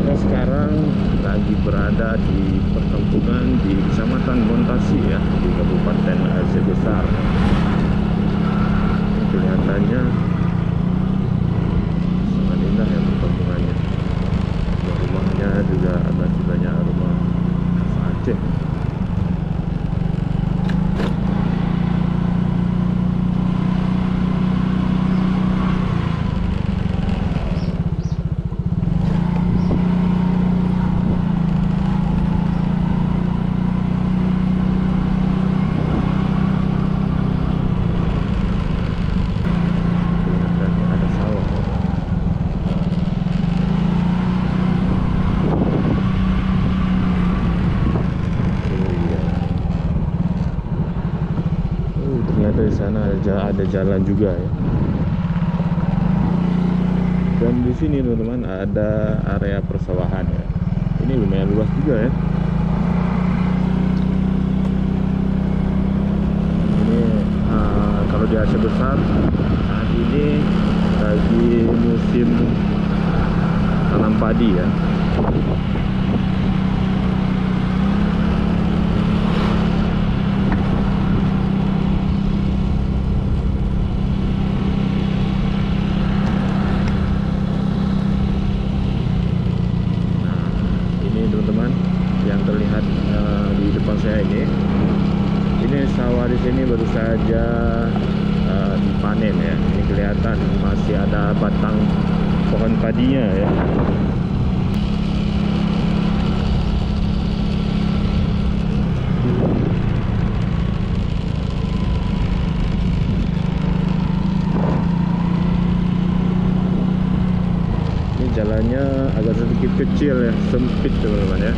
Kita sekarang lagi berada di perkampungan di Kecamatan Montasi ya, di Kabupaten Aceh Besar. Kelihatannya sangat indah ya perkampungannya. Rumahnya juga masih banyak rumah khas Aceh. Ternyata di sana ada jalan juga ya. Dan di sini teman-teman ada area persawahan ya. Ini lumayan luas juga ya. Ini kalau di Aceh Besar saat ini lagi musim tanam padi ya. Teman-teman yang terlihat di depan saya ini sawah di sini baru saja dipanen ya. Ini kelihatan masih ada batang pohon padinya ya. Jalannya agak sedikit kecil ya, sempit teman-teman ya.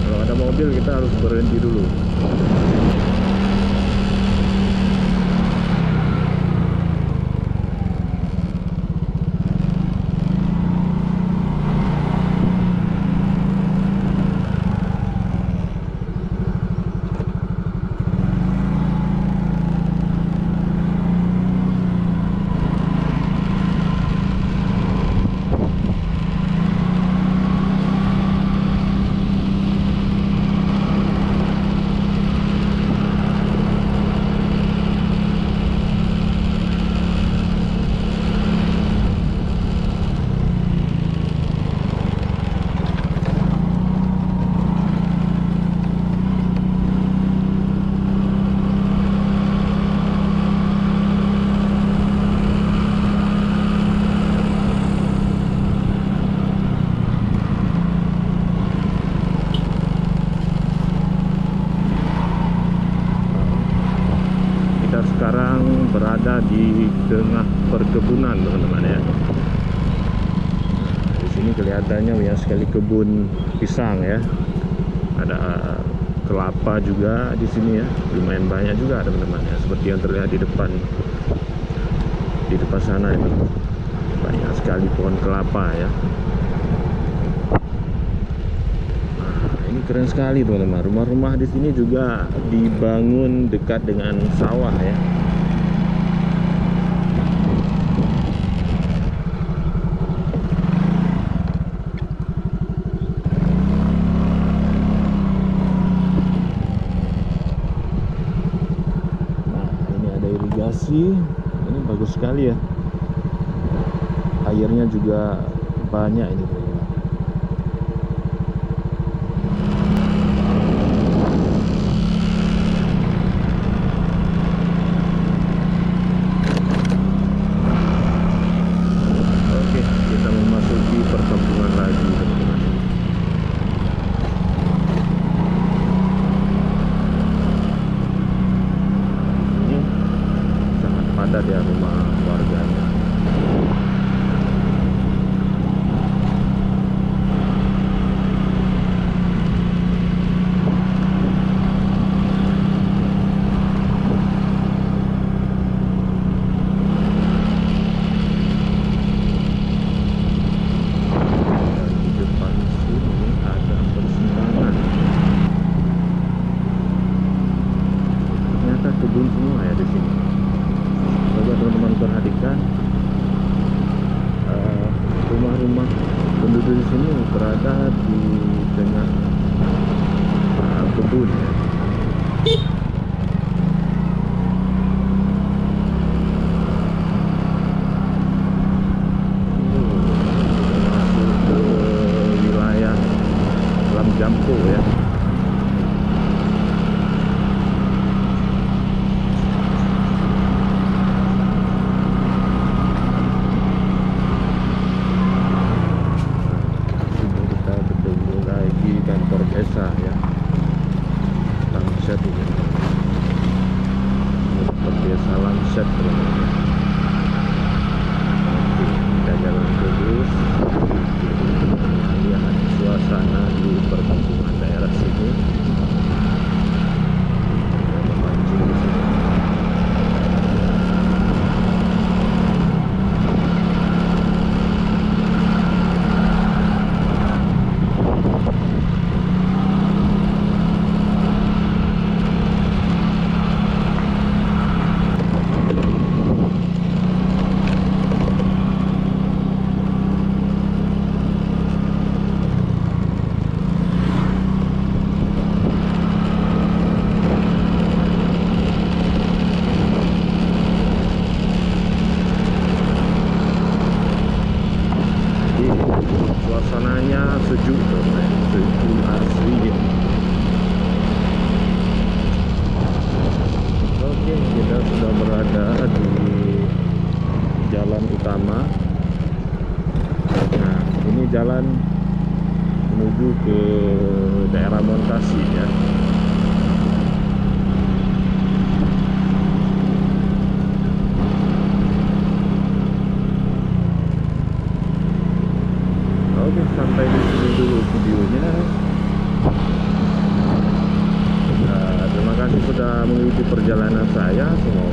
Kalau ada mobil kita harus berhenti dulu. Sekarang berada di tengah perkebunan teman-teman ya. Di sini kelihatannya banyak sekali kebun pisang ya. Ada kelapa juga di sini ya. Lumayan banyak juga teman-teman ya. Seperti yang terlihat di depan sana ya. Banyak sekali pohon kelapa ya. Ini keren sekali teman-teman. Rumah-rumah di sini juga dibangun dekat dengan sawah ya. Nah, ini ada irigasi. Ini bagus sekali ya. Airnya juga banyak ini. Perkampungan lagi teman-teman. Ini sangat padat ya rumah warganya. berada di tengah kebun ya. Masuk ke wilayah Lam Jampo ya. Kantor desa ya, Lamset ini, kantor desa Lamset namanya. Oke, kita jalan terus lihat suasana di perkampungan daerah sini. Ada memancing di sini. Suasananya sejuk tuh, sejuk asli. Oke, kita sudah berada di jalan utama. Nah, ini jalan menuju ke daerah Montasi ya. Oke, sampai di sini dulu videonya. Terima kasih sudah mengikuti perjalanan saya. Semoga